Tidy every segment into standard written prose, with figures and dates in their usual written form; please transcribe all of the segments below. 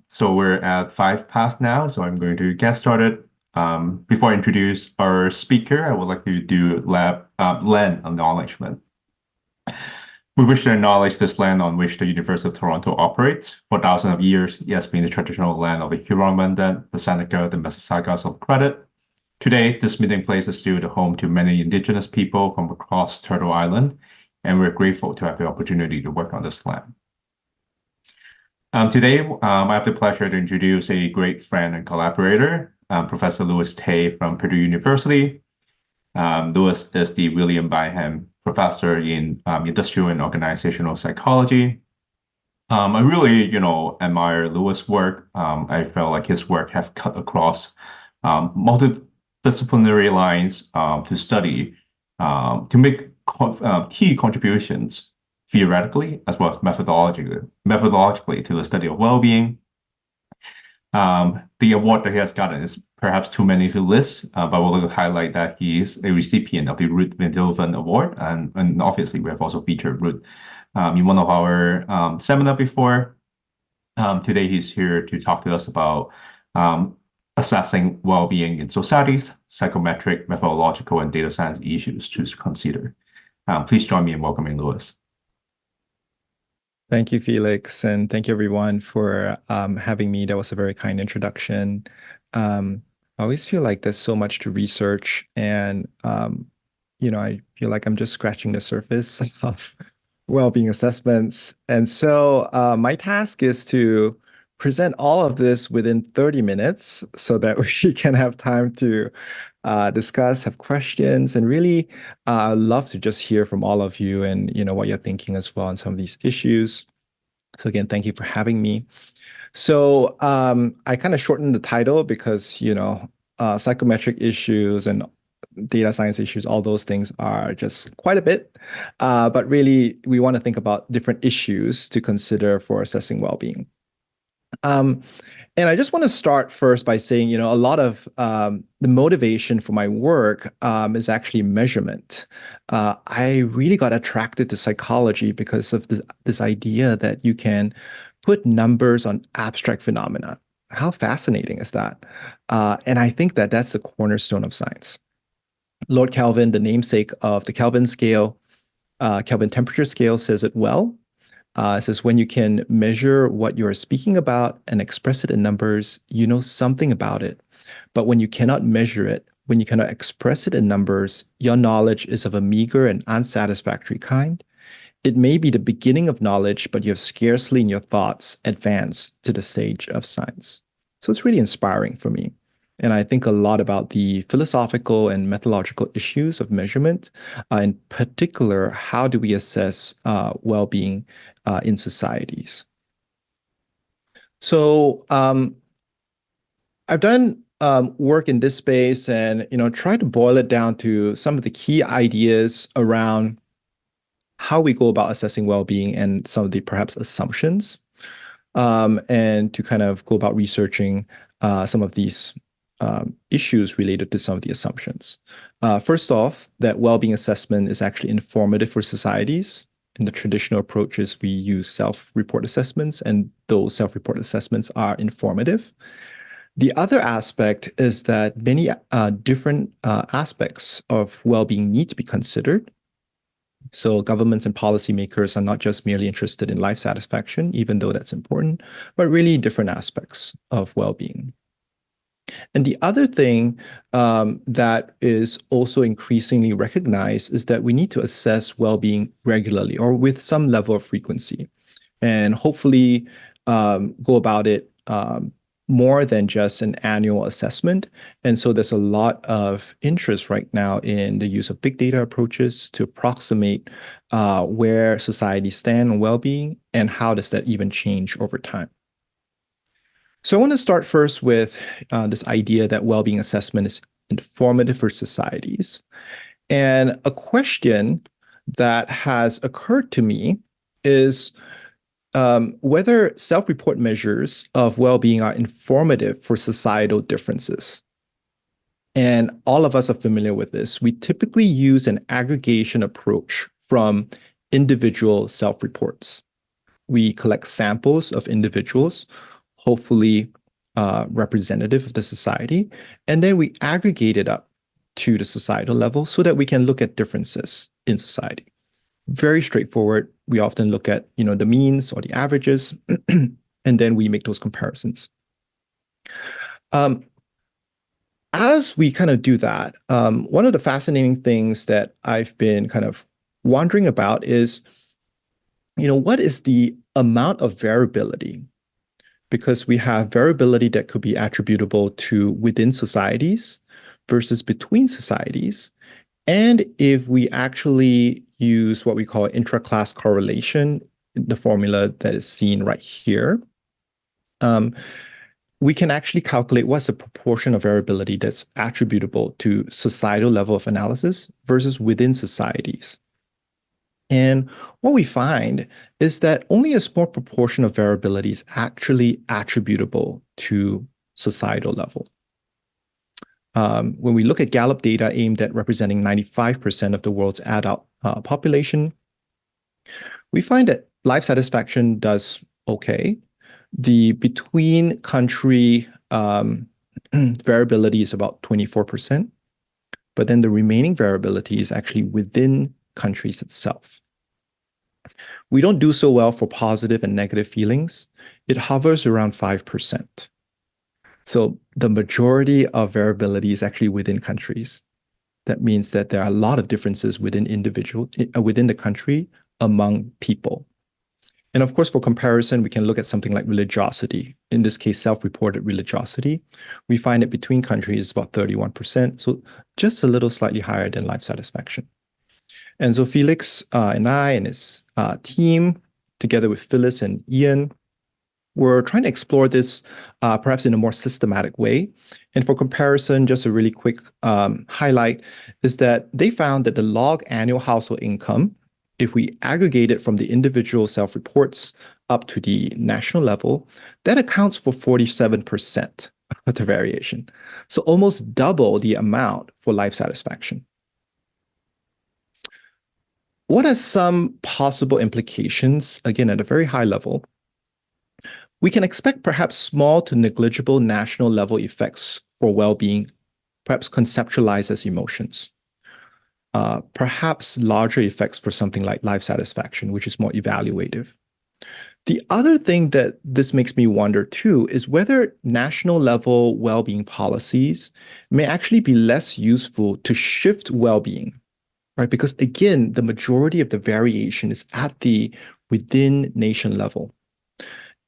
So we're at 5 past now, so I'm going to get started. Before I introduce our speaker, I would like to do land acknowledgement. We wish to acknowledge this land on which the University of Toronto operates. For thousands of years, it has been the traditional land of the Huron-Wendat, the Seneca, the Mississaugas of Credit. Today, this meeting place is still the home to many Indigenous people from across Turtle Island, and we're grateful to have the opportunity to work on this land. Today, I have the pleasure to introduce a great friend and collaborator, Professor Louis Tay from Purdue University. Louis is the William Byham Professor in Industrial and Organizational Psychology. I really, admire Louis' work. I felt like his work have cut across multidisciplinary lines to study, to make key contributions theoretically as well as methodologically to the study of well-being. The award that he has gotten is perhaps too many to list, but we'll highlight that he is a recipient of the Ruth Vindelvan Award, and obviously we have also featured Ruth in one of our seminar before. Today he's here to talk to us about assessing well-being in societies, psychometric, methodological, and data science issues to consider. Please join me in welcoming Louis. Thank you, Felix, and thank you everyone for having me. That was a very kind introduction. I always feel like there's so much to research, and I feel like I'm just scratching the surface of well-being assessments. And so my task is to present all of this within 30 minutes so that we can have time to discuss, have questions, and really love to just hear from all of you and what you're thinking as well on some of these issues. So again, thank you for having me. So I kind of shortened the title because psychometric issues and data science issues, all those things are just quite a bit. But really, we want to think about different issues to consider for assessing well-being. And I just want to start first by saying, a lot of the motivation for my work is actually measurement. I really got attracted to psychology because of this idea that you can put numbers on abstract phenomena. How fascinating is that? And I think that that's the cornerstone of science. Lord Kelvin, the namesake of the Kelvin scale, Kelvin temperature scale, says it well. It says when you can measure what you're speaking about and express it in numbers, you know something about it. But when you cannot measure it, when you cannot express it in numbers, your knowledge is of a meager and unsatisfactory kind. It may be the beginning of knowledge, but you have scarcely in your thoughts advanced to the stage of science. So it's really inspiring for me. And I think a lot about the philosophical and methodological issues of measurement. In particular, how do we assess well-being in societies? So I've done work in this space and try to boil it down to some of the key ideas around how we go about assessing well-being and some of the perhaps assumptions, and to kind of go about researching some of these issues related to some of the assumptions. First off, that well-being assessment is actually informative for societies. In the traditional approaches, we use self-report assessments, and those self-report assessments are informative. The other aspect is that many different aspects of well-being need to be considered. So governments and policymakers are not just merely interested in life satisfaction, even though that's important, but really different aspects of well-being. And the other thing that is also increasingly recognized is that we need to assess well-being regularly or with some level of frequency, and hopefully go about it more than just an annual assessment. And so there's a lot of interest right now in the use of big data approaches to approximate where societies stand on well-being and how does that even change over time. So I want to start first with this idea that well-being assessment is informative for societies. And a question that has occurred to me is whether self-report measures of well-being are informative for societal differences. And all of us are familiar with this. We typically use an aggregation approach from individual self-reports. We collect samples of individuals hopefully representative of the society. And then we aggregate it up to the societal level so that we can look at differences in society. Very straightforward. We often look at, the means or the averages, and then we make those comparisons. As we kind of do that, one of the fascinating things that I've been kind of wondering about is, what is the amount of variability? Because we have variability that could be attributable to within societies versus between societies. And if we actually use what we call intra-class correlation, the formula that is seen right here, we can actually calculate what's the proportion of variability that's attributable to societal level of analysis versus within societies. And what we find is that only a small proportion of variability is actually attributable to societal level. When we look at Gallup data aimed at representing 95% of the world's adult population, we find that life satisfaction does okay. The between country variability is about 24%, but then the remaining variability is actually within countries itself. We don't do so well for positive and negative feelings. It hovers around 5%. So the majority of variability is actually within countries. That means that there are a lot of differences within the country among people. And of course, for comparison, we can look at something like religiosity. In this case, self-reported religiosity. We find it between countries is about 31%, so just a little slightly higher than life satisfaction. And so Felix and I and his team, together with Phyllis and Ian, were trying to explore this perhaps in a more systematic way. And for comparison, just a really quick highlight is that they found that the log annual household income, if we aggregate it from the individual self-reports up to the national level, that accounts for 47% of the variation. So almost double the amount for life satisfaction. What are some possible implications, again, at a very high level? We can expect perhaps small to negligible national level effects for well-being, perhaps conceptualized as emotions. Perhaps larger effects for something like life satisfaction, which is more evaluative. The other thing that this makes me wonder too is whether national level well-being policies may actually be less useful to shift well-being, right? Because again, the majority of the variation is at the within nation level.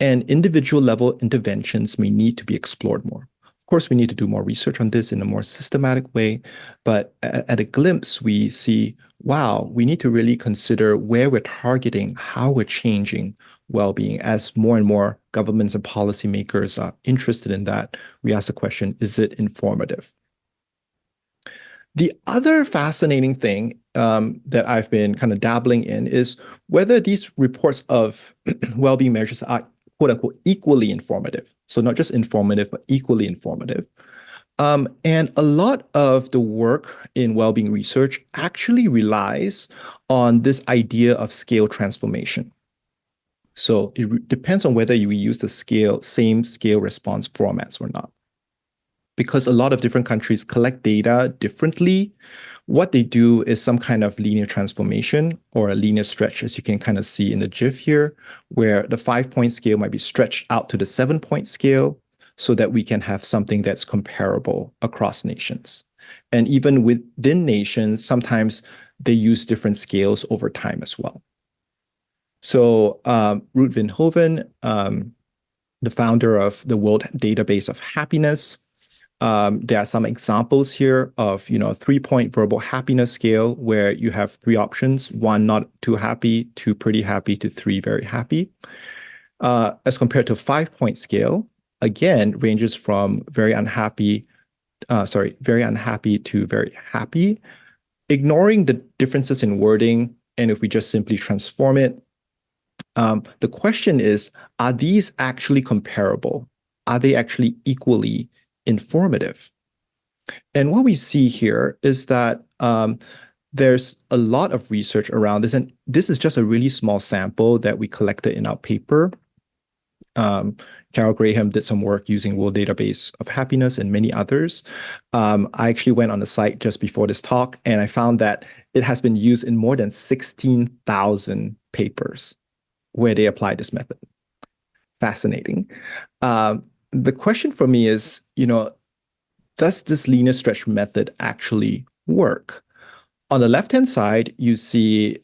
And individual level interventions may need to be explored more. Of course, we need to do more research on this in a more systematic way, but at a glimpse, we see, wow, we need to really consider where we're targeting, how we're changing well-being. As more and more governments and policymakers are interested in that, we ask the question, is it informative? The other fascinating thing that I've been kind of dabbling in is whether these reports of well-being measures are quote unquote equally informative. So not just informative, but equally informative. And a lot of the work in well-being research actually relies on this idea of scale transformation. So it depends on whether you use the same scale response formats or not. Because a lot of different countries collect data differently, what they do is some kind of linear transformation or a linear stretch, as you can kind of see in the GIF here, where the 5-point scale might be stretched out to the 7-point scale so that we can have something that's comparable across nations. And even within nations, sometimes they use different scales over time as well. So Ruud Veenhoven, the founder of the World Database of Happiness, there are some examples here of, a 3-point verbal happiness scale where you have 3 options: 1, not too happy; 2, pretty happy; to 3, very happy. As compared to a 5-point scale, again, ranges from very unhappy to very happy. Ignoring the differences in wording, and if we just simply transform it, the question is, are these actually comparable? Are they actually equally informative? And what we see here is that there's a lot of research around this, and this is just a really small sample that we collected in our paper. Carol Graham did some work using World Database of Happiness and many others. I actually went on the site just before this talk, and I found that it has been used in more than 16,000 papers where they apply this method. Fascinating. The question for me is, does this linear stretch method actually work? On the left-hand side, you see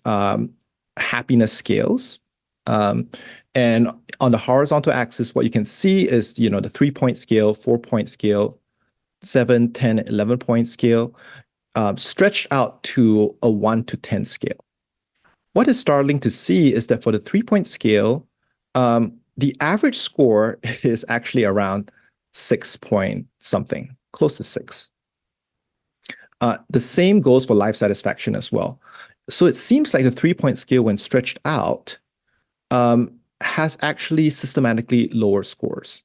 happiness scales. And on the horizontal axis, what you can see is, the 3-point scale, 4-point scale, 7, 10, 11-point scale, stretched out to a 1 to 10 scale. What is startling to see is that for the 3-point scale, the average score is actually around 6 point something, close to 6. The same goes for life satisfaction as well. So it seems like the 3-point scale, when stretched out, has actually systematically lower scores.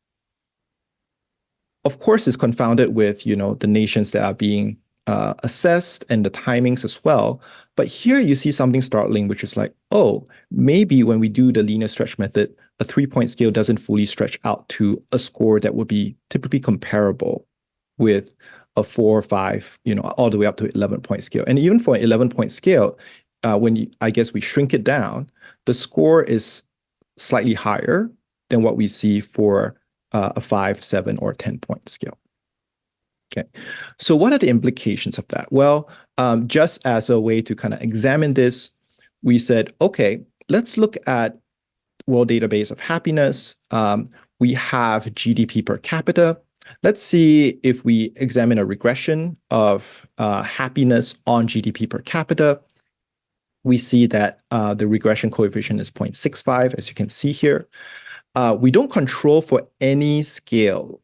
Of course, it's confounded with, the nations that are being assessed and the timings as well. But here you see something startling, which is like, oh, maybe when we do the linear stretch method, a 3-point scale doesn't fully stretch out to a score that would be typically comparable with a 4 or 5, all the way up to 11-point scale. And even for an 11-point scale, I guess we shrink it down, the score is slightly higher than what we see for a 5, 7, or 10-point scale. Okay, so what are the implications of that? Well, just as a way to kind of examine this, we said, okay, let's look at World Database of Happiness. We have GDP per capita. Let's see if we examine a regression of happiness on GDP per capita. We see that the regression coefficient is 0.65, as you can see here. We don't control for any scale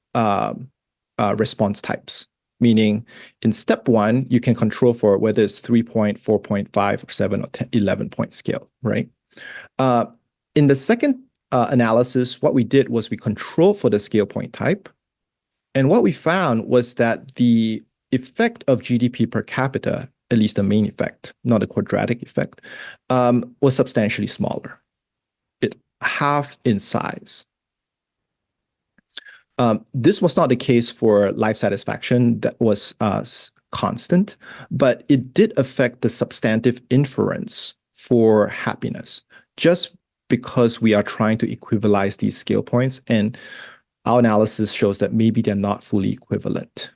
response types, meaning in step 1, you can control for whether it's 3-point, 4.5, or 7 or 10, 11-point scale, right? In the second analysis, what we did was we controlled for the scale point type. And what we found was that the effect of GDP per capita, at least the main effect, not a quadratic effect, was substantially smaller. It halved in size. This was not the case for life satisfaction. That was constant, but it did affect the substantive inference for happiness, just because we are trying to equivalize these scale points, and our analysis shows that maybe they're not fully equivalent.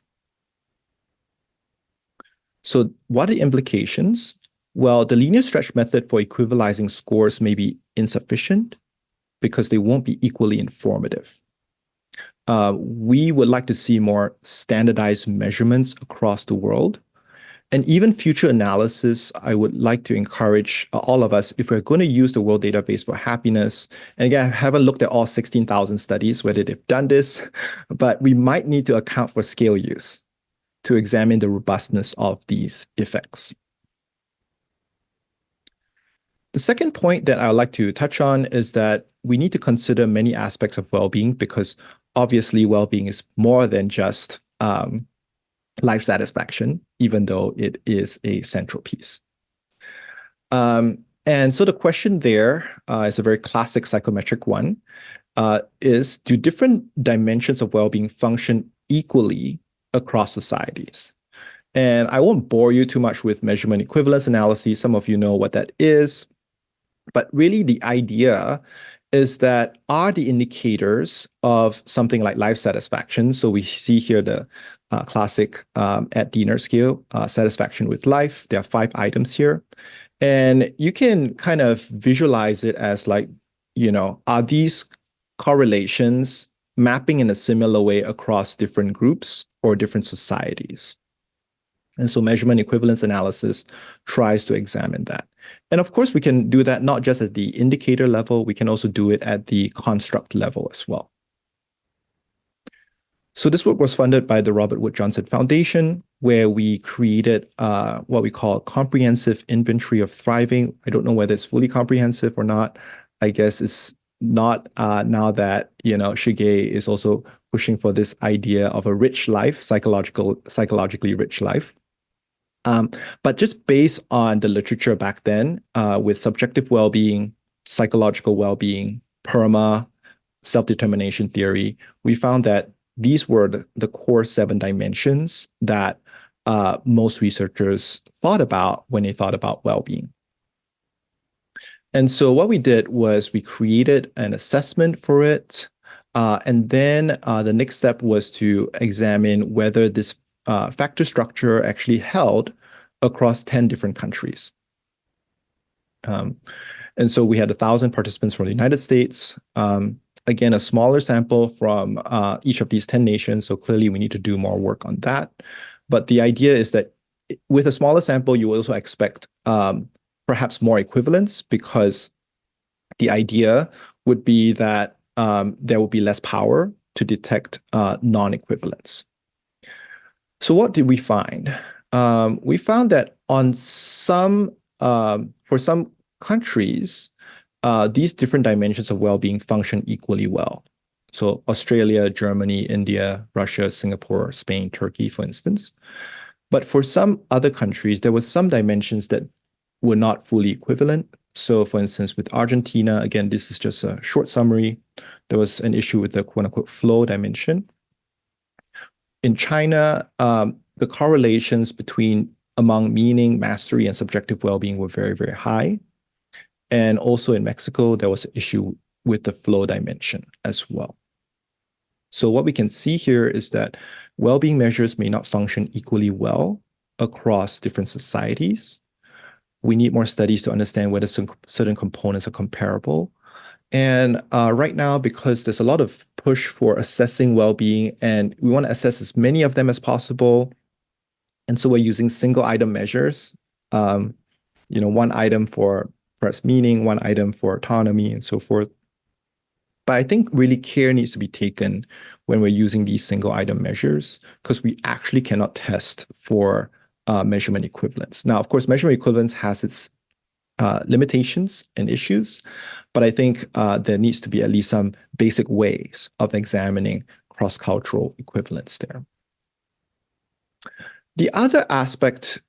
So what are the implications? Well, the linear stretch method for equivalizing scores may be insufficient because they won't be equally informative. We would like to see more standardized measurements across the world. And even future analysis, I would like to encourage all of us, if we're going to use the World Database for Happiness, and again, I haven't looked at all 16,000 studies, whether they've done this, but we might need to account for scale use to examine the robustness of these effects. The second point that I would like to touch on is that we need to consider many aspects of well-being, because obviously well-being is more than just life satisfaction, even though it is a central piece. And so the question there is a very classic psychometric one, is do different dimensions of well-being function equally across societies? And I won't bore you too much with measurement equivalence analysis. Some of you know what that is. But really the idea is that are the indicators of something like life satisfaction. So we see here the classic at dinner scale, satisfaction with life. There are 5 items here. And you can kind of visualize it as like, are these correlations mapping in a similar way across different groups or different societies? And so measurement equivalence analysis tries to examine that. And of course, we can do that not just at the indicator level, we can also do it at the construct level as well. So this work was funded by the Robert Wood Johnson Foundation, where we created what we call a comprehensive inventory of thriving. I don't know whether it's fully comprehensive or not. I guess it's not now that, Shige is also pushing for this idea of a rich life, psychologically rich life. But just based on the literature back then, with subjective well-being, psychological well-being, PERMA, self-determination theory, we found that these were the core 7 dimensions that most researchers thought about when they thought about well-being. And so what we did was we created an assessment for it. And then the next step was to examine whether this factor structure actually held across 10 different countries. And so we had 1,000 participants from the United States. Again, a smaller sample from each of these 10 nations. So clearly we need to do more work on that. But the idea is that with a smaller sample, you also expect perhaps more equivalence, because the idea would be that there will be less power to detect non-equivalence. So what did we find? We found that on for some countries, these different dimensions of well-being function equally well. So Australia, Germany, India, Russia, Singapore, Spain, Turkey, for instance. But for some other countries, there were some dimensions that were not fully equivalent. So for instance, with Argentina, again, this is just a short summary. There was an issue with the quote unquote flow dimension. In China, the correlations among meaning, mastery, and subjective well-being were very, very high. And also in Mexico, there was an issue with the flow dimension as well. So what we can see here is that well-being measures may not function equally well across different societies. We need more studies to understand whether certain components are comparable. And right now, because there's a lot of push for assessing well-being, and we want to assess as many of them as possible, and so we're using single item measures, one item for perhaps meaning, one item for autonomy, and so forth. But I think really care needs to be taken when we're using these single item measures, because we actually cannot test for measurement equivalence. Now, of course, measurement equivalence has its limitations and issues, but I think there needs to be at least some basic ways of examining cross-cultural equivalence there. The other aspect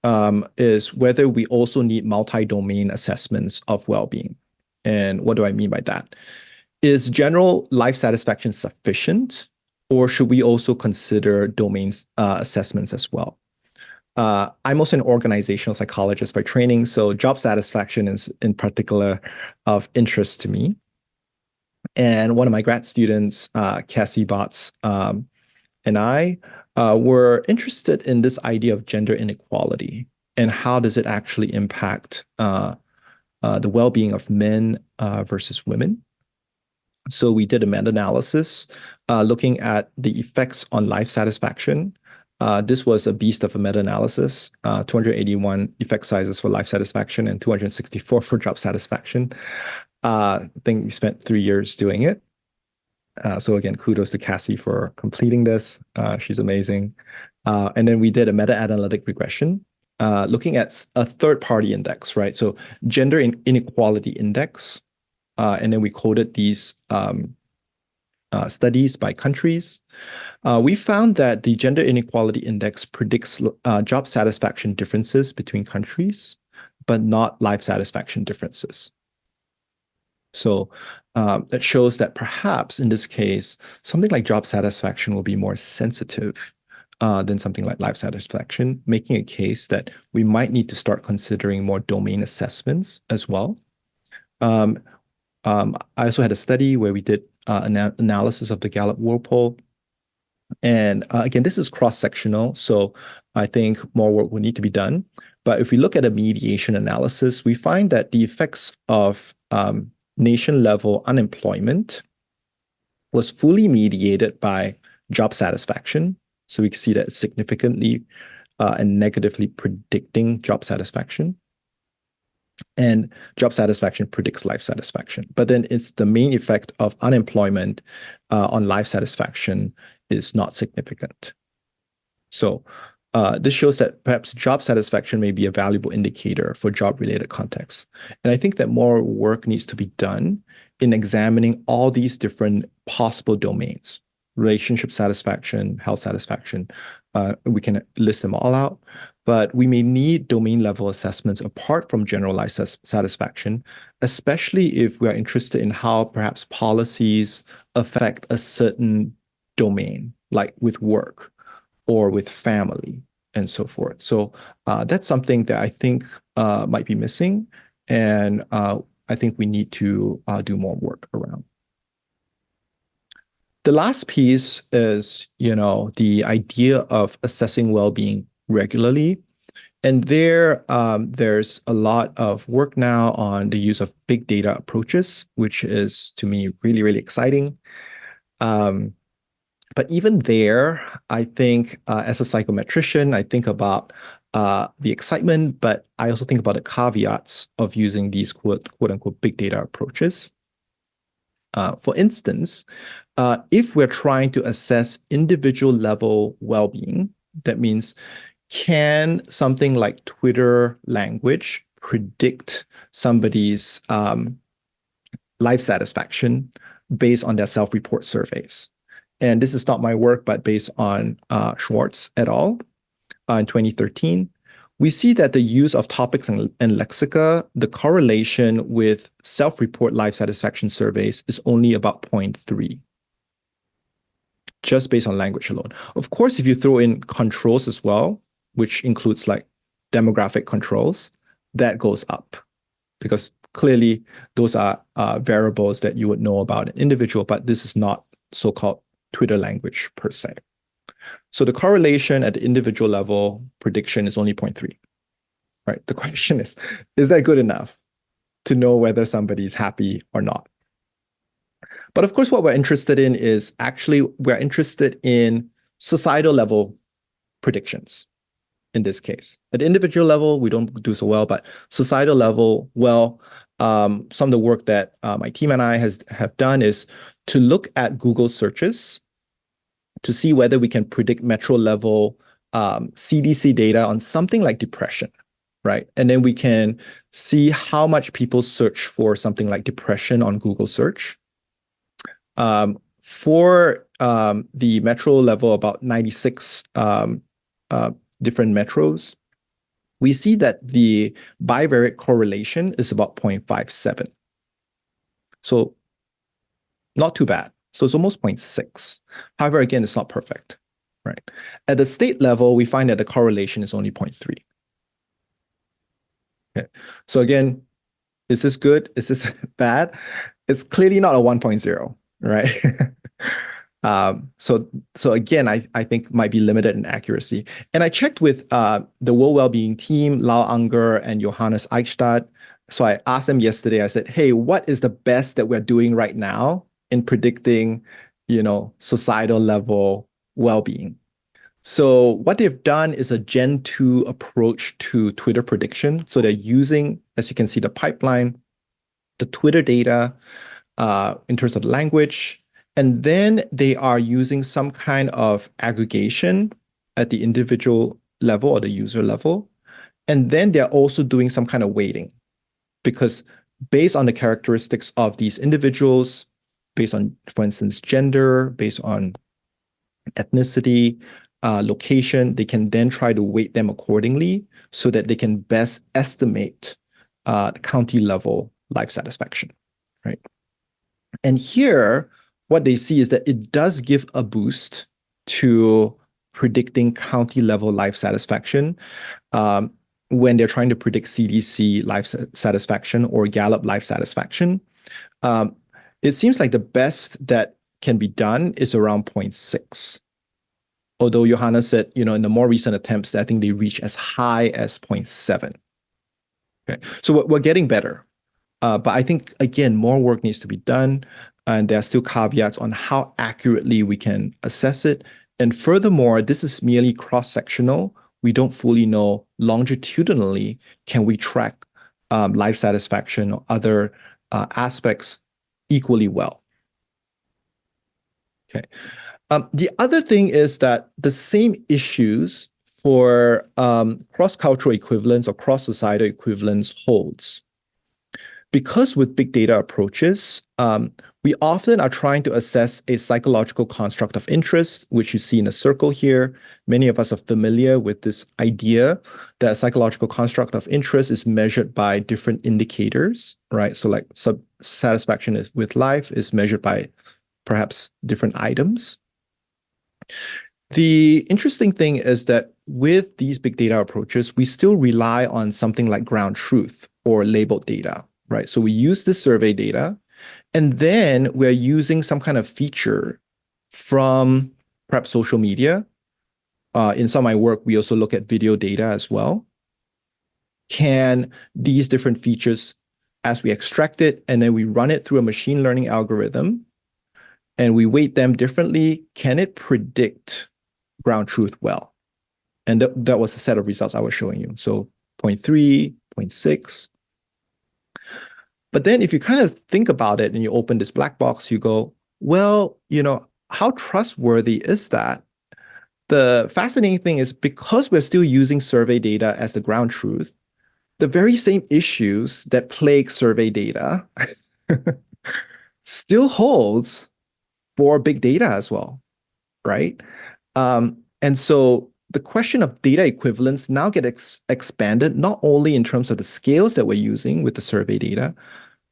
is whether we also need multi-domain assessments of well-being. And what do I mean by that? Is general life satisfaction sufficient, or should we also consider domain assessments as well? I'm also an organizational psychologist by training, so job satisfaction is in particular of interest to me. And one of my grad students, Cassie Botts, and I were interested in this idea of gender inequality and how does it actually impact the well-being of men versus women. So we did a meta-analysis looking at the effects on life satisfaction. This was a beast of a meta-analysis, 281 effect sizes for life satisfaction and 264 for job satisfaction. I think we spent 3 years doing it. So again, kudos to Cassie for completing this. She's amazing. And then we did a meta-analytic regression looking at a third-party index, right? So gender inequality index. And then we coded these studies by countries. We found that the gender inequality index predicts job satisfaction differences between countries, but not life satisfaction differences. So that shows that perhaps in this case, something like job satisfaction will be more sensitive than something like life satisfaction, making a case that we might need to start considering more domain assessments as well. I also had a study where we did an analysis of the Gallup World Poll. And again, this is cross-sectional, so I think more work will need to be done. But if we look at a mediation analysis, we find that the effects of nation-level unemployment was fully mediated by job satisfaction. So we can see that it's significantly and negatively predicting job satisfaction. And job satisfaction predicts life satisfaction. But then it's the main effect of unemployment on life satisfaction is not significant. So this shows that perhaps job satisfaction may be a valuable indicator for job-related contexts. And I think that more work needs to be done in examining all these different possible domains: relationship satisfaction, health satisfaction. We can list them all out. But we may need domain level assessments apart from generalized satisfaction, especially if we are interested in how perhaps policies affect a certain domain, like with work or with family and so forth. So that's something that I think might be missing, and I think we need to do more work around. The last piece is, the idea of assessing well-being regularly. And there's a lot of work now on the use of big data approaches, which is, to me, really, really exciting. But even there, I think as a psychometrician, I think about the excitement, but I also think about the caveats of using these quote unquote big data approaches. For instance, if we're trying to assess individual level well-being, that means, can something like Twitter language predict somebody's life satisfaction based on their self-report surveys? And this is not my work, but based on Schwartz et al. In 2013. We see that the use of topics and lexica, the correlation with self-report life satisfaction surveys is only about 0.3, just based on language alone. Of course, if you throw in controls as well, which includes like demographic controls, that goes up, because clearly those are variables that you would know about an individual, but this is not so-called Twitter language per se. So the correlation at the individual level prediction is only 0.3, right? The question is that good enough to know whether somebody is happy or not? But of course, what we're interested in is we're interested in societal level predictions in this case. At the individual level, we don't do so well, but societal level, some of the work that my team and I have done is to look at Google searches to see whether we can predict metro level CDC data on something like depression, right? And then we can see how much people search for something like depression on Google search. For the metro level, about 96 different metros, we see that the bivariate correlation is about 0.57. So not too bad. So it's almost 0.6. However, again, it's not perfect, right? At the state level, we find that the correlation is only 0.3. Okay. So again, is this good? Is this bad? It's clearly not a 1.0, right? So again, I think might be limited in accuracy. And I checked with the World Wellbeing team, Lau Unger and Johannes Eichstadt. So I asked them yesterday, I said, hey, what is the best that we're doing right now in predicting, societal level well-being? So what they've done is a Gen 2 approach to Twitter prediction. So they're using, as you can see, the pipeline, the Twitter data in terms of language, and then they are using some kind of aggregation at the individual level or the user level. And then they're also doing some kind of weighting, because based on the characteristics of these individuals, based on, for instance, gender, based on ethnicity, location, they can then try to weight them accordingly so that they can best estimate county level life satisfaction, right? And here, what they see is that it does give a boost to predicting county level life satisfaction when they're trying to predict CDC life satisfaction or Gallup life satisfaction. It seems like the best that can be done is around 0.6. Although Johanna said, in the more recent attempts, I think they reach as high as 0.7. Okay, so we're getting better. But I think, again, more work needs to be done. And there are still caveats on how accurately we can assess it. And furthermore, this is merely cross-sectional. We don't fully know longitudinally, can we track life satisfaction or other aspects equally well. Okay. The other thing is that the same issues for cross-cultural equivalence or cross-societal equivalence holds. because with big data approaches, we often are trying to assess a psychological construct of interest, which you see in a circle here. Many of us are familiar with this idea that a psychological construct of interest is measured by different indicators, right? So like satisfaction with life is measured by perhaps different items. The interesting thing is that with these big data approaches, we still rely on something like ground truth or labeled data, right? So we use this survey data, and then we're using some kind of feature from perhaps social media. In some of my work, we also look at video data as well. Can these different features, as we extract it and then we run it through a machine learning algorithm and we weight them differently, can it predict ground truth well? And that was the set of results I was showing you. So 0.3, 0.6. But then if you kind of think about it and you open this black box, you go, well, how trustworthy is that? The fascinating thing is because we're still using survey data as the ground truth, the very same issues that plague survey data still holds for big data as well, right? And so the question of data equivalence now gets expanded, not only in terms of the scales that we're using with the survey data,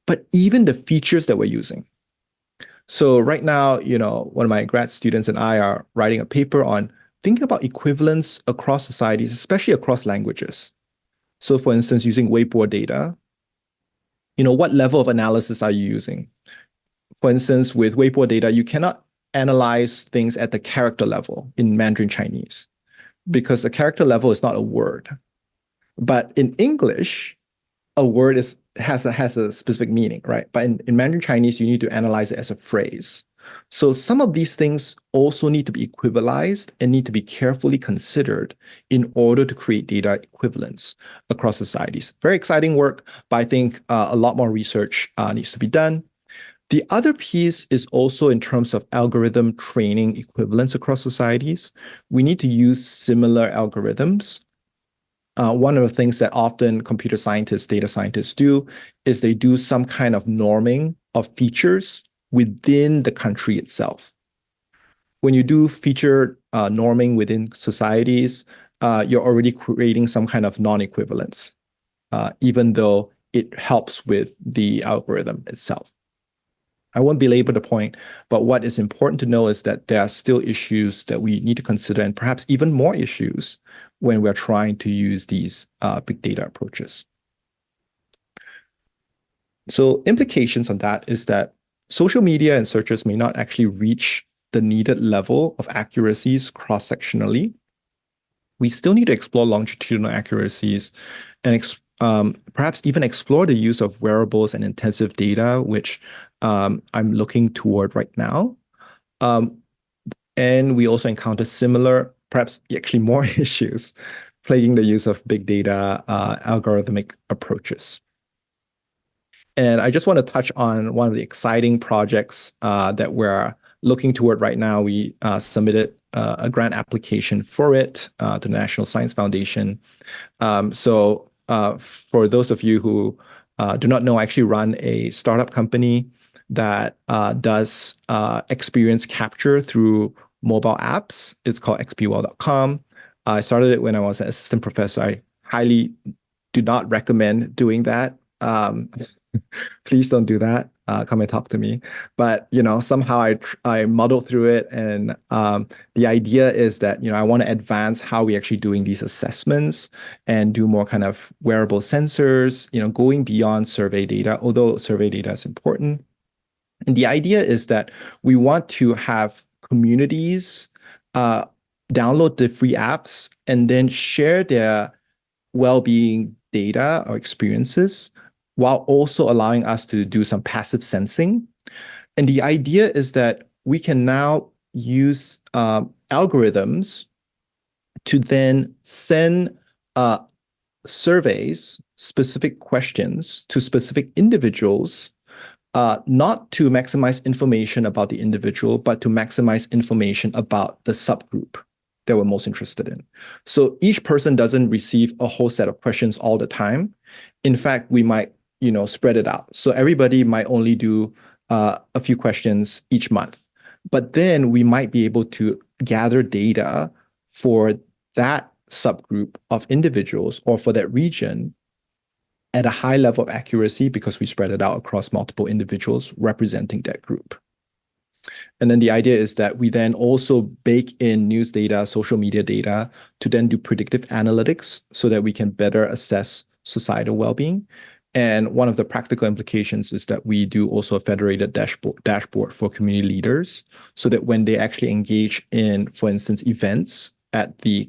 but even the features that we're using. So right now, one of my grad students and I are writing a paper on thinking about equivalence across societies, especially across languages. So for instance, using Weibo data, what level of analysis are you using? For instance, with Weibo data, you cannot analyze things at the character level in Mandarin Chinese because the character level is not a word. But in English, a word has a specific meaning, right? But in Mandarin Chinese, you need to analyze it as a phrase. So some of these things also need to be equivalized and need to be carefully considered in order to create data equivalence across societies. Very exciting work, but I think a lot more research needs to be done. The other piece is also in terms of algorithm training equivalence across societies. We need to use similar algorithms. One of the things that often computer scientists, data scientists do is they do some kind of norming of features within the country itself. When you do feature norming within societies, you're already creating some kind of non-equivalence, even though it helps with the algorithm itself. I won't belabor the point, but what is important to know is that there are still issues that we need to consider, and perhaps even more issues when we're trying to use these big data approaches. So implications on that is that social media and searches may not actually reach the needed level of accuracies cross-sectionally. We still need to explore longitudinal accuracies and perhaps even explore the use of wearables and intensive data, which I'm looking toward right now. And we also encounter similar, perhaps actually more issues plaguing the use of big data algorithmic approaches. And I just want to touch on one of the exciting projects that we're looking toward right now. We submitted a grant application for it to the National Science Foundation. So for those of you who do not know, I actually run a startup company that does experience capture through mobile apps. It's called xpwell.com. I started it when I was an assistant professor. I highly do not recommend doing that. Please don't do that. Come and talk to me. But somehow I muddled through it, and the idea is that I want to advance how we actually doing these assessments and do more kind of wearable sensors. Going beyond survey data, although survey data is important. And the idea is that we want to have communities download the free apps and then share their well-being data or experiences, while also allowing us to do some passive sensing. And the idea is that we can now use algorithms to then send surveys, specific questions to specific individuals, not to maximize information about the individual, but to maximize information about the subgroup that we're most interested in. So each person doesn't receive a whole set of questions all the time. In fact, we might spread it out. So everybody might only do a few questions each month. But then we might be able to gather data for that subgroup of individuals or for that region at a high level of accuracy because we spread it out across multiple individuals representing that group. And then the idea is that we then also bake in news data, social media data to then do predictive analytics so that we can better assess societal well-being. And one of the practical implications is that we do also a federated dashboard for community leaders so that when they actually engage in, for instance, events at the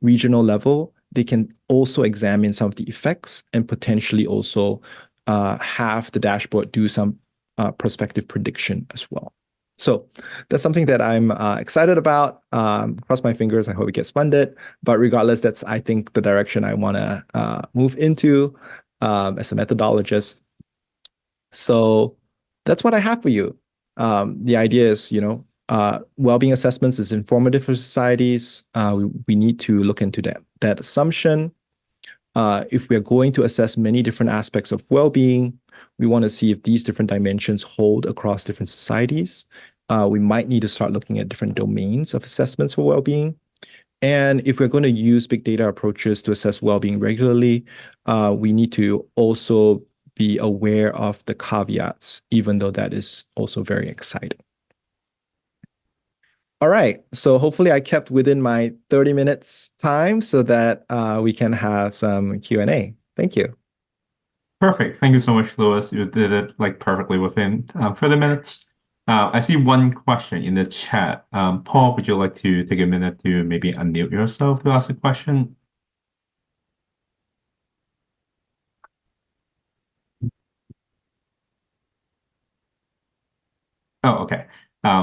regional level, they can also examine some of the effects and potentially also have the dashboard do some prospective prediction as well. So that's something that I'm excited about. Cross my fingers. I hope it gets funded. But regardless, that's, I think, the direction I want to move into as a methodologist. So that's what I have for you. The idea is, well-being assessments is informative for societies. We need to look into that assumption. If we are going to assess many different aspects of well-being, we want to see if these different dimensions hold across different societies. We might need to start looking at different domains of assessments for well-being. And if we're going to use big data approaches to assess well-being regularly, we need to also be aware of the caveats, even though that is also very exciting. All right, so hopefully I kept within my 30 minutes time so that we can have some Q&A. Thank you. Perfect. Thank you so much, Louis. You did it perfectly within 30 minutes. I see one question in the chat. Paul, would you like to take a minute to maybe unmute yourself to ask a question? Oh, okay.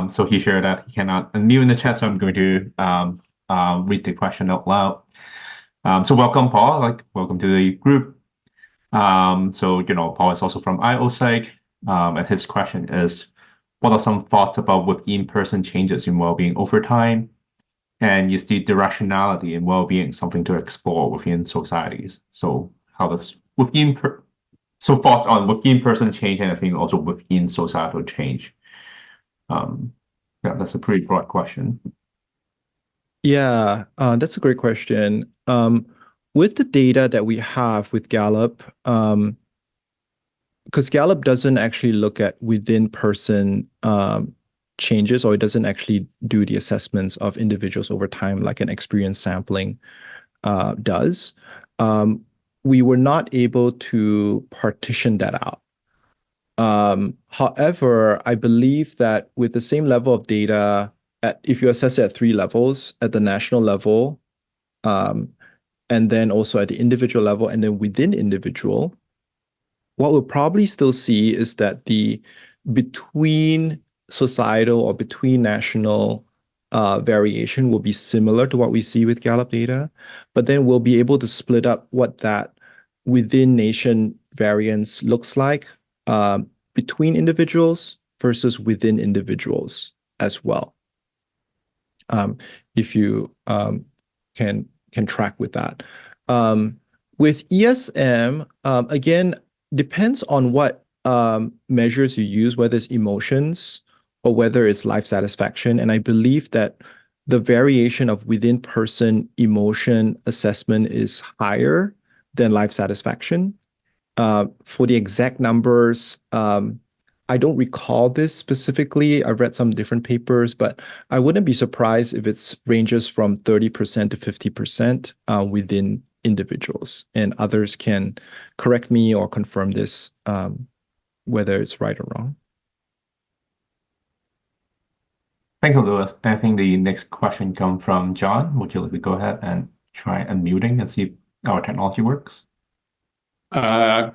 So he shared that he cannot unmute in the chat, so I'm going to read the question out loud. So welcome, Paul. Welcome to the group. So Paul is also from IOPsych, and his question is, what are some thoughts about within-person changes in well-being over time? And is the directionality in well-being something to explore within societies? So how does so thoughts on within-person change, and I think also within societal change. Yeah, that's a pretty broad question. Yeah, that's a great question. With the data that we have with Gallup, because Gallup doesn't actually look at within-person changes, or it doesn't actually do the assessments of individuals over time like an experience sampling does, we were not able to partition that out. However, I believe that with the same level of data, if you assess it at 3 levels, at the national level, and then also at the individual level, and then within individual, what we'll probably still see is that the between societal or between national variation will be similar to what we see with Gallup data, but then we'll be able to split up what that within nation variance looks like between individuals versus within individuals as well. If you can track with that. With ESM, again, depends on what measures you use, whether it's emotions or whether it's life satisfaction. And I believe that the variation of within person emotion assessment is higher than life satisfaction. For the exact numbers, I don't recall this specifically. I've read some different papers, but I wouldn't be surprised if it ranges from 30% to 50% within individuals. And others can correct me or confirm this, whether it's right or wrong. Thank you, Louis. I think the next question comes from John. Would you like to go ahead and try unmuting and see if our technology works? Can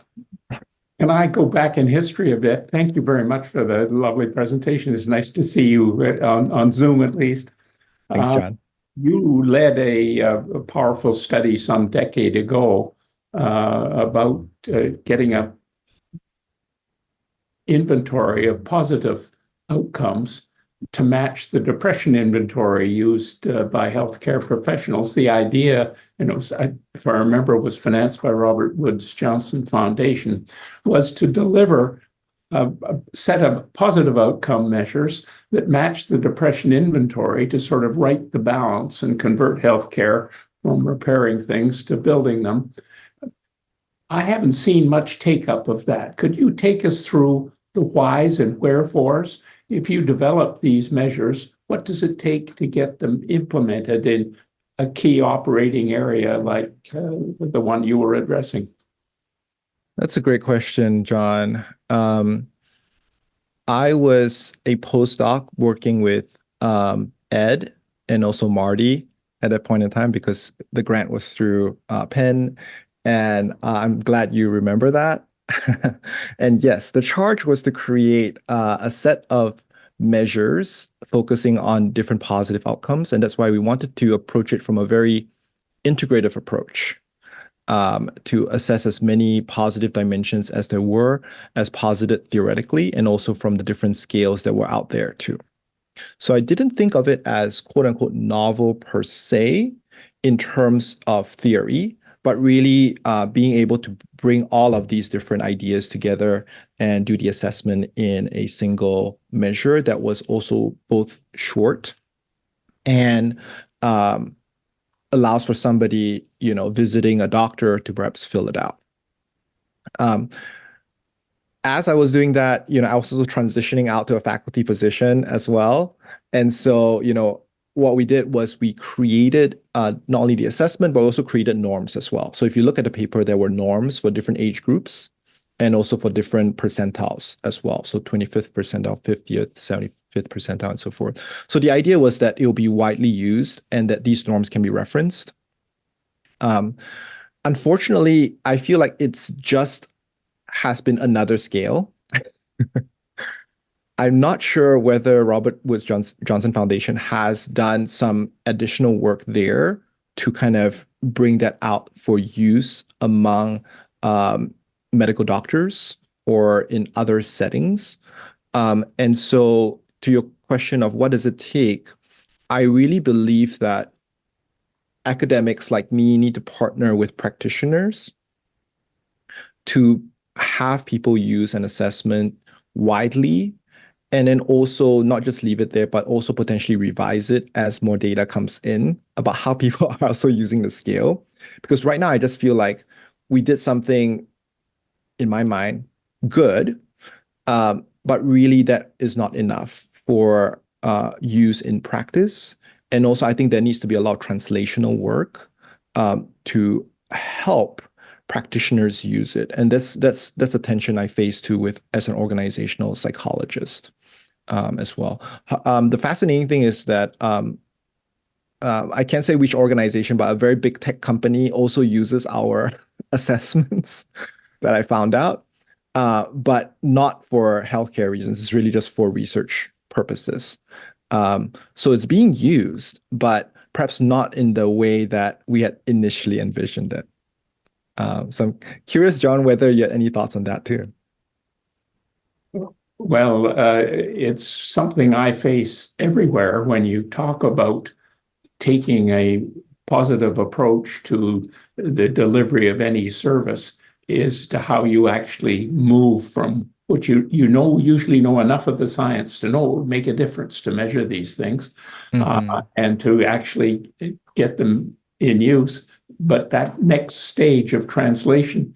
I go back in history a bit? Thank you very much for the lovely presentation. It's nice to see you on Zoom, at least. Thanks, John. You led a powerful study some decade ago about getting an inventory of positive outcomes to match the depression inventory used by healthcare professionals. The idea, if I remember, was financed by Robert Woods Johnson Foundation, was to deliver a set of positive outcome measures that match the depression inventory to sort of right the balance and convert healthcare from repairing things to building them. I haven't seen much take up of that. Could you take us through the whys and wherefores? If you develop these measures, what does it take to get them implemented in a key operating area like the one you were addressing? That's a great question, John. I was a postdoc working with Ed and also Marty at that point in time because the grant was through Penn, and I'm glad you remember that. And yes, the charge was to create a set of measures focusing on different positive outcomes, and that's why we wanted to approach it from a very integrative approach. To assess as many positive dimensions as there were, as posited theoretically, and also from the different scales that were out there too. So I didn't think of it as quote unquote novel per se in terms of theory, but really being able to bring all of these different ideas together and do the assessment in a single measure that was also both short and allows for somebody, visiting a doctor to perhaps fill it out. As I was doing that, I was also transitioning out to a faculty position as well. And so, what we did was we created not only the assessment, but also created norms as well. So if you look at the paper, there were norms for different age groups and also for different percentiles as well. So 25th percentile, 50th, 75th percentile, and so forth. So the idea was that it will be widely used and that these norms can be referenced. Unfortunately, I feel like it's just has been another scale. I'm not sure whether Robert Woods Johnson Foundation has done some additional work there to kind of bring that out for use among medical doctors or in other settings. And so to your question of what does it take, I really believe that academics like me need to partner with practitioners to have people use an assessment widely, and then also not just leave it there, but also potentially revise it as more data comes in about how people are also using the scale. Because right now, I just feel like we did something, in my mind, good, but really that is not enough for use in practice. And also, I think there needs to be a lot of translational work to help practitioners use it. And that's a tension I face too with as an organizational psychologist as well. The fascinating thing is that I can't say which organization, but a very big tech company also uses our assessments that I found out, but not for healthcare reasons. It's really just for research purposes. So it's being used, but perhaps not in the way that we had initially envisioned it. So I'm curious, John, whether you had any thoughts on that too. Well, it's something I face everywhere when you talk about taking a positive approach to the delivery of any service, is to how you actually move from what you usually know enough of the science to know it would make a difference to measure these things, and to actually get them in use. But that next stage of translation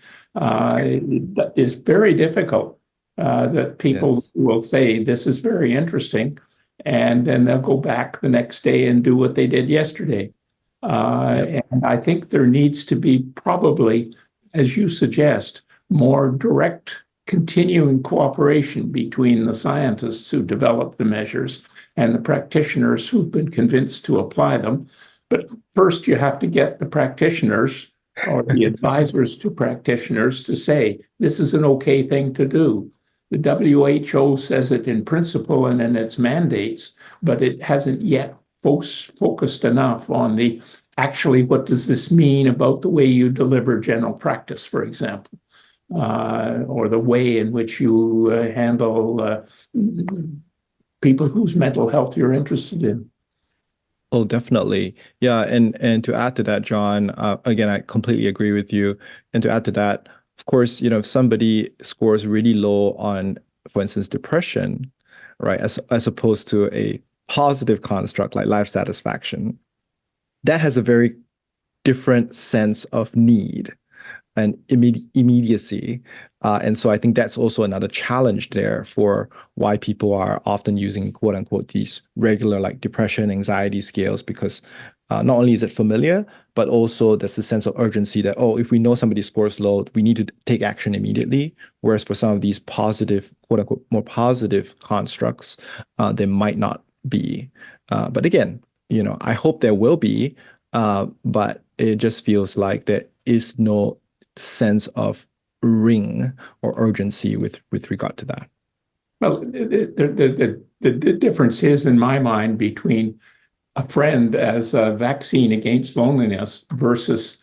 is very difficult. That people will say, this is very interesting, and then they'll go back the next day and do what they did yesterday. And I think there needs to be probably, as you suggest, more direct continuing cooperation between the scientists who develop the measures and the practitioners who've been convinced to apply them. But first, you have to get the practitioners or the advisors to practitioners to say, this is an okay thing to do. The WHO says it in principle and in its mandates, but it hasn't yet focused enough on the actually, what does this mean about the way you deliver general practice, for example, or the way in which you handle people whose mental health you're interested in. Oh, definitely. Yeah, and to add to that, John, again, I completely agree with you. And to add to that, of course, if somebody scores really low on, for instance, depression, right, as opposed to a positive construct like life satisfaction, that has a very different sense of need and immediacy. And so I think that's also another challenge there for why people are often using quote unquote these regular like depression, anxiety scales, because not only is it familiar, but also there's a sense of urgency that, oh, if we know somebody scores low, we need to take action immediately. Whereas for some of these positive, quote unquote, more positive constructs, there might not be. But again, I hope there will be, but it just feels like there is no sense of ring or urgency with regard to that. Well, the difference is, in my mind, between a friend as a vaccine against loneliness versus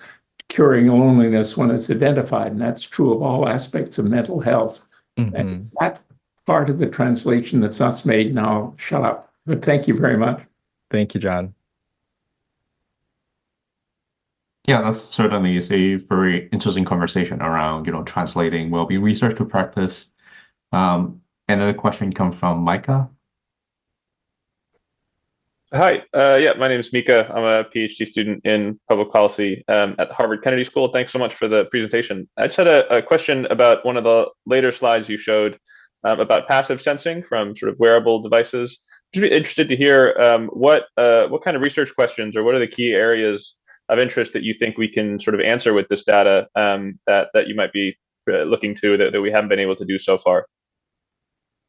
curing loneliness when it's identified. And that's true of all aspects of mental health. Mm-hmm. And it's that part of the translation that's not made. Now, I'll shut up. But thank you very much. Thank you, John. Yeah, that certainly is a very interesting conversation around, translating well-being research to practice. Another question comes from Micah. Hi, yeah, my name is Mika. I'm a PhD student in public policy at the Harvard Kennedy School. Thanks so much for the presentation. I just had a question about one of the later slides you showed about passive sensing from sort of wearable devices. Just be interested to hear what kind of research questions or what are the key areas of interest that you think we can sort of answer with this data that you might be looking to that we haven't been able to do so far.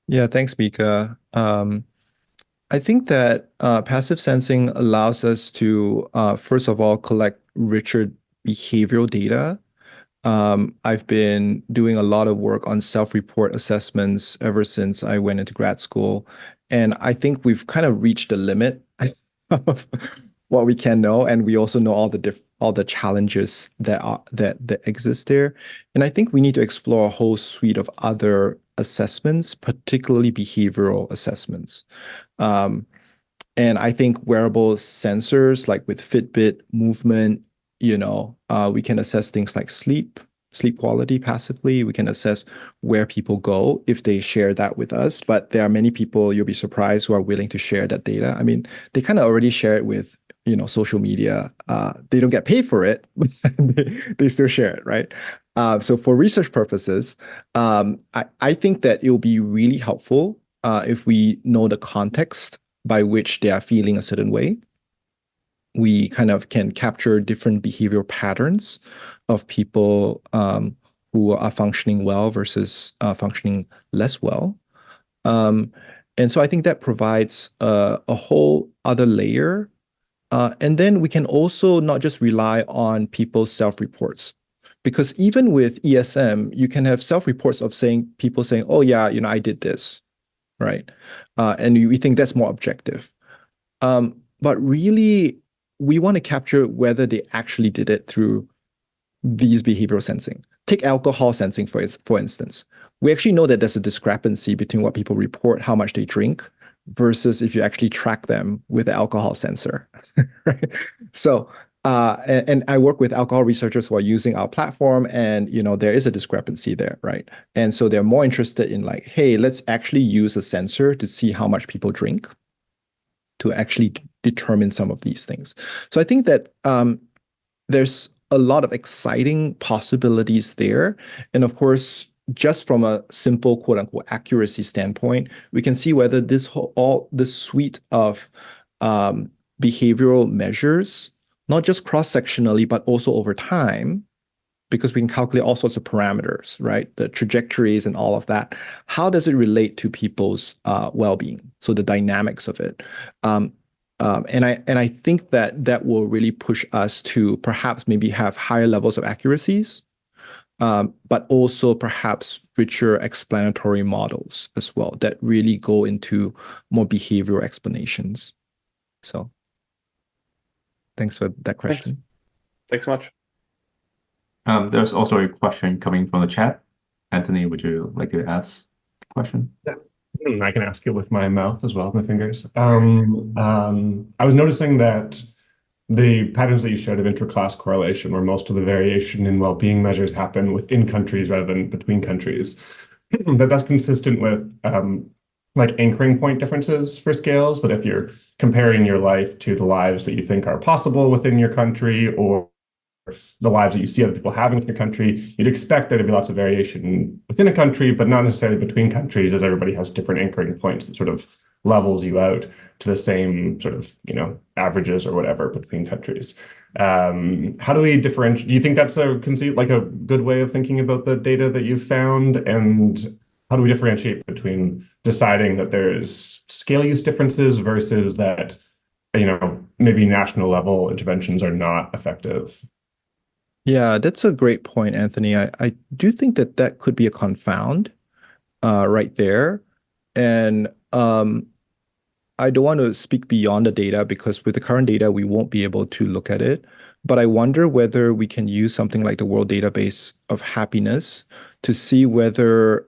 Yeah, thanks, Mika. I think that passive sensing allows us to, first of all, collect richer behavioral data. I've been doing a lot of work on self-report assessments ever since I went into grad school. And I think we've kind of reached the limit of what we can know. And we also know all the challenges that exist there. And I think we need to explore a whole suite of other assessments, particularly behavioral assessments. And I think wearable sensors like with Fitbit, movement, we can assess things like sleep quality passively. We can assess where people go if they share that with us. But there are many people, you'll be surprised, who are willing to share that data. I mean, they kind of already share it with social media. They don't get paid for it, but they still share it, right? So for research purposes, I think that it will be really helpful if we know the context by which they are feeling a certain way. We kind of can capture different behavioral patterns of people who are functioning well versus functioning less well. And so I think that provides a whole other layer. And then we can also not just rely on people's self-reports. Because even with ESM, you can have self-reports of people saying, oh yeah, I did this, right? And we think that's more objective. But really, we want to capture whether they actually did it through these behavioral sensing. Take alcohol sensing, for instance. We actually know that there's a discrepancy between what people report, how much they drink, versus if you actually track them with the alcohol sensor. Right? So, and I work with alcohol researchers who are using our platform, and there is a discrepancy there, right? And so they're more interested in like, hey, let's actually use a sensor to see how much people drink to actually determine some of these things. So I think that there's a lot of exciting possibilities there. And of course, just from a simple quote unquote accuracy standpoint, we can see whether this suite of behavioral measures, not just cross-sectionally, but also over time, because we can calculate all sorts of parameters, right? The trajectories and all of that. How does it relate to people's well-being? So the dynamics of it. And I think that will really push us to perhaps maybe have higher levels of accuracies, but also perhaps richer explanatory models as well that really go into more behavioral explanations. So thanks for that question. Thanks so much. There's also a question coming from the chat. Anthony, would you like to ask a question? I can ask it with my mouth as well, my fingers. I was noticing that the patterns that you showed of interclass correlation, where most of the variation in well-being measures happen within countries rather than between countries, that's consistent with like anchoring point differences for scales, that if you're comparing your life to the lives that you think are possible within your country or the lives that you see other people having within your country, you'd expect there to be lots of variation within a country, but not necessarily between countries, as everybody has different anchoring points that sort of levels you out to the same sort of, averages or whatever between countries. How do we differentiate? Do you think that's a good way of thinking about the data that you've found? And how do we differentiate between deciding that there's scale use differences versus that, maybe national level interventions are not effective? Yeah, that's a great point, Anthony. I do think that could be a confound right there. And I don't want to speak beyond the data because with the current data, we won't be able to look at it. But I wonder whether we can use something like the World Database of Happiness to see whether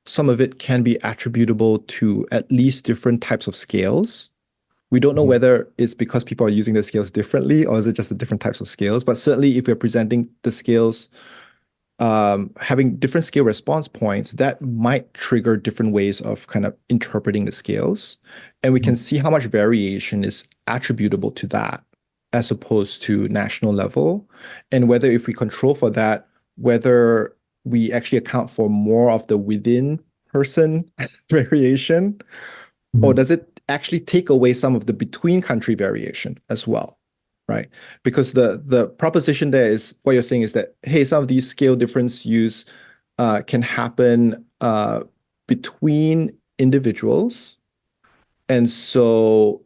some of it can be attributable to at least different types of scales. We don't know whether it's because people are using the scales differently or is it just the different types of scales. But certainly if we're presenting the scales having different scale response points, that might trigger different ways of kind of interpreting the scales. And we can see how much variation is attributable to that as opposed to national level. And whether if we control for that, whether we actually account for more of the within person variation, or does it actually take away some of the between country variation as well? Right, because the proposition there is what you're saying is that, hey, some of these scale difference use can happen between individuals, and so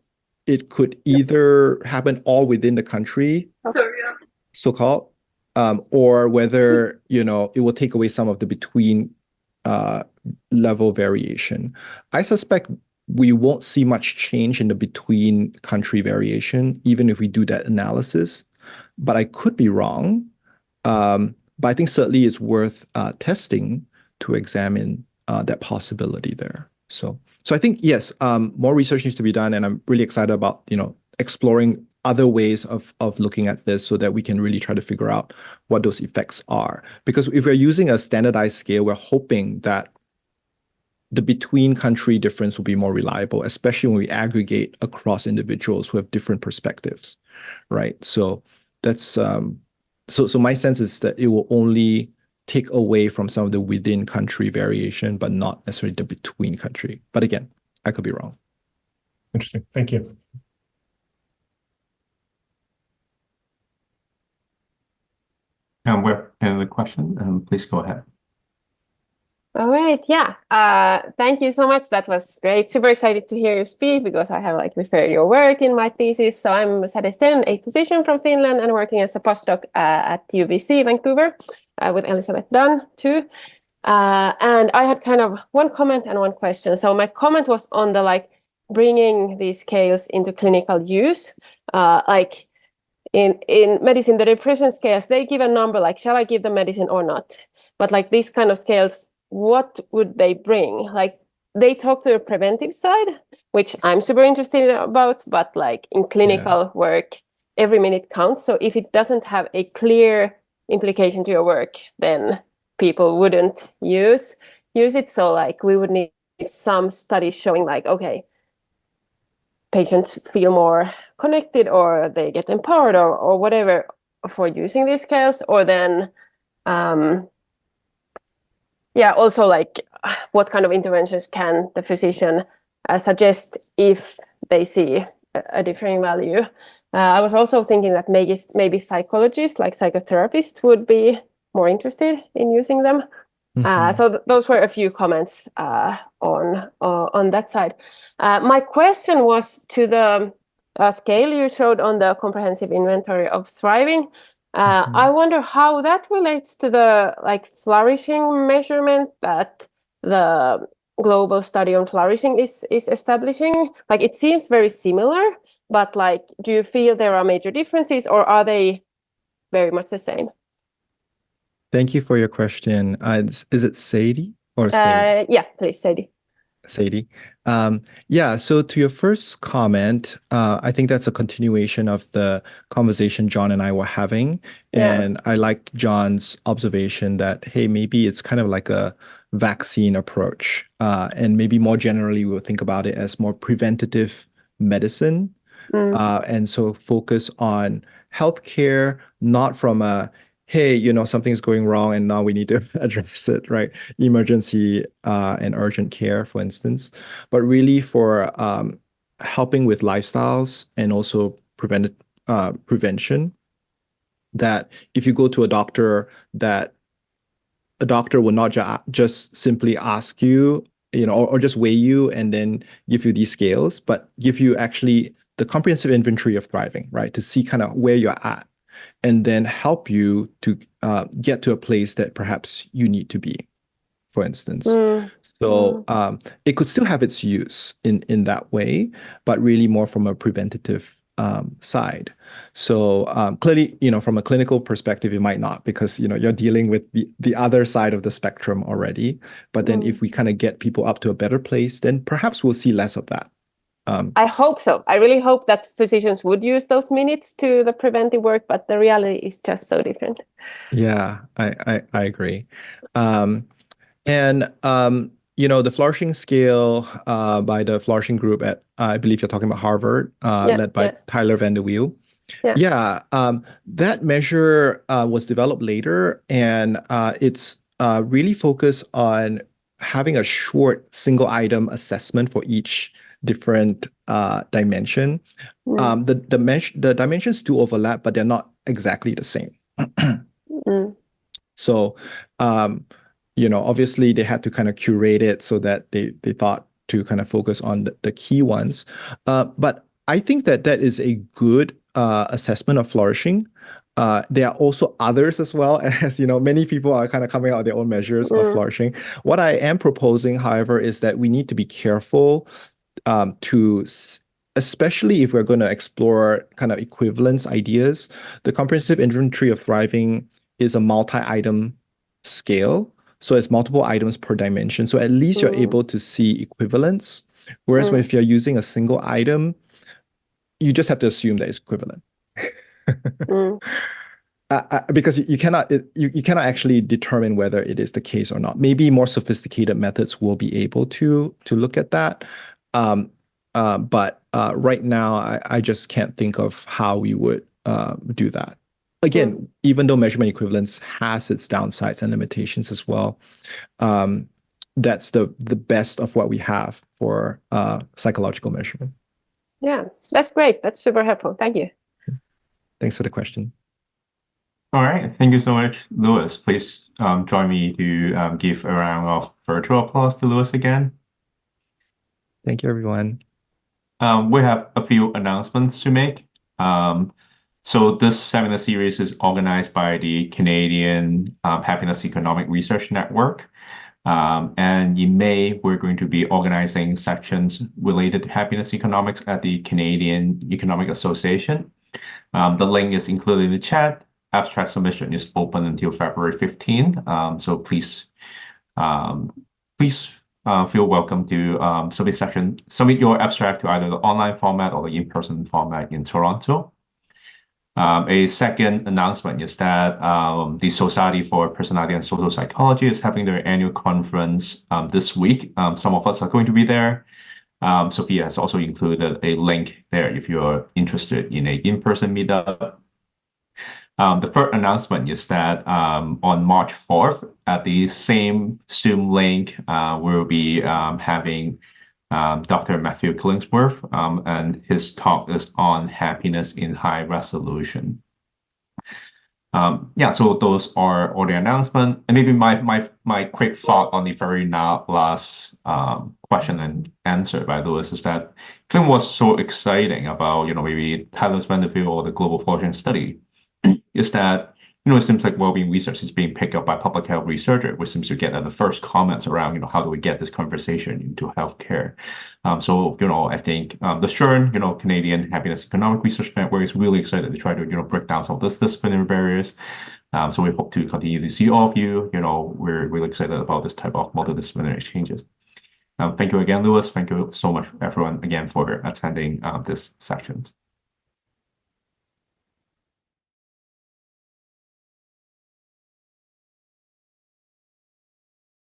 it could either happen all within the country, so-called, or whether it will take away some of the between level variation. I suspect we won't see much change in the between country variation, even if we do that analysis. But I could be wrong. But I think certainly it's worth testing to examine that possibility there. So I think, yes, more research needs to be done. And I'm really excited about, exploring other ways of looking at this so that we can really try to figure out what those effects are. Because if we're using a standardized scale, we're hoping that the between country difference will be more reliable, especially when we aggregate across individuals who have different perspectives, right? So that's so my sense is that it will only take away from some of the within country variation, but not necessarily the between country. But again, I could be wrong. Interesting. Thank you. Where the question? Please go ahead. All right, yeah. Thank you so much. That was great. Super excited to hear you speak because I have referred your work in my thesis. So I'm Sade Sten, a physician from Finland and working as a postdoc at UBC Vancouver with Elizabeth Dunn too. And I had kind of one comment and one question. So my comment was on the bringing these scales into clinical use. In medicine, the depression scales, they give a number shall I give the medicine or not? But these kind of scales, what would they bring? They talk to the preventive side, which I'm super interested about, but in clinical work, every minute counts. So if it doesn't have a clear implication to your work, then people wouldn't use it. So we would need some studies showing okay, patients feel more connected or they get empowered or whatever for using these scales, or then also what kind of interventions can the physician suggest if they see a differing value. I was also thinking that maybe psychologists, like psychotherapists, would be more interested in using them. So those were a few comments on that side. My question was to the scale you showed on the comprehensive inventory of thriving. I wonder how that relates to the flourishing measurement that the global study on flourishing is establishing. It seems very similar, but do you feel there are major differences or are they very much the same? Thank you for your question. Is it Sadie or Sadie? Yeah, please, Sadie. Sadie. Yeah, so to your first comment, I think that's a continuation of the conversation John and I were having. Yeah. And I like John's observation that, hey, maybe it's kind of like a vaccine approach. And maybe more generally, we'll think about it as more preventative medicine. And so focus on healthcare, not from a, hey, something's going wrong and now we need to address it, right? Emergency and urgent care, for instance, but really for helping with lifestyles and also prevention. That if you go to a doctor, that a doctor will not just simply ask you, or just weigh you and then give you these scales, but give you actually the comprehensive inventory of thriving, right? To see kind of where you're at and then help you to get to a place that perhaps you need to be, for instance. So it could still have its use in that way, but really more from a preventative side. So clearly, from a clinical perspective, it might not, because you're dealing with the other side of the spectrum already. But then if we kind of get people up to a better place, then perhaps we'll see less of that. I hope so. I really hope that physicians would use those minutes to the preventive work, but the reality is just so different. Yeah, I agree. The flourishing scale by the flourishing group at, I believe you're talking about Harvard, led by Tyler Van der Wiel. Yeah, that measure was developed later, and it's really focused on having a short single item assessment for each different dimension. The dimensions do overlap, but they're not exactly the same. So, obviously they had to kind of curate it so that they thought to kind of focus on the key ones. But I think that is a good assessment of flourishing. There are also others as well, as many people are kind of coming out with their own measures of flourishing. What I am proposing, however, is that we need to be careful especially if we're going to explore kind of equivalence ideas. The comprehensive inventory of thriving is a multi-item scale. So it's multiple items per dimension. So at least you're able to see equivalence. Whereas if you're using a single item, you just have to assume that it's equivalent. Because you cannot actually determine whether it is the case or not. Maybe more sophisticated methods will be able to look at that. But right now, I just can't think of how we would do that. Again, even though measurement equivalence has its downsides and limitations as well, that's the best of what we have for psychological measurement. Yeah, that's great. That's super helpful. Thank you. Thanks for the question. All right. Thank you so much, Louis. Please join me to give a round of virtual applause to Louis again. Thank you, everyone. We have a few announcements to make. So this seminar series is organized by the Canadian Happiness Economic Research Network. And in May, we're going to be organizing sections related to happiness economics at the Canadian Economic Association. The link is included in the chat. Abstract submission is open until February 15th. So please feel welcome to submit your abstract to either the online format or the in-person format in Toronto. A second announcement is that the Society for Personality and Social Psychology is having their annual conference this week. Some of us are going to be there. Sofia has also included a link there if you're interested in an in-person meetup. The third announcement is that on March 4th, at the same Zoom link, we'll be having Dr. Matthew Killingsworth, and his talk is on happiness in high resolution. So those are all the announcements. And maybe my quick thought on the very last question and answer by Louis is that I think what's so exciting about maybe Tyler's Vanderbilt or the Global Flourishing Study is that it seems like well-being research is being picked up by public health researchers, which seems to get the first comments around, how do we get this conversation into healthcare? I think the SHRN, Canadian Happiness Economic Research Network, is really excited to try to, break down some of these disciplinary barriers. So we hope to continue to see all of you. We're really excited about this type of multidisciplinary exchanges. Thank you again, Louis. Thank you so much, everyone, again, for attending this session.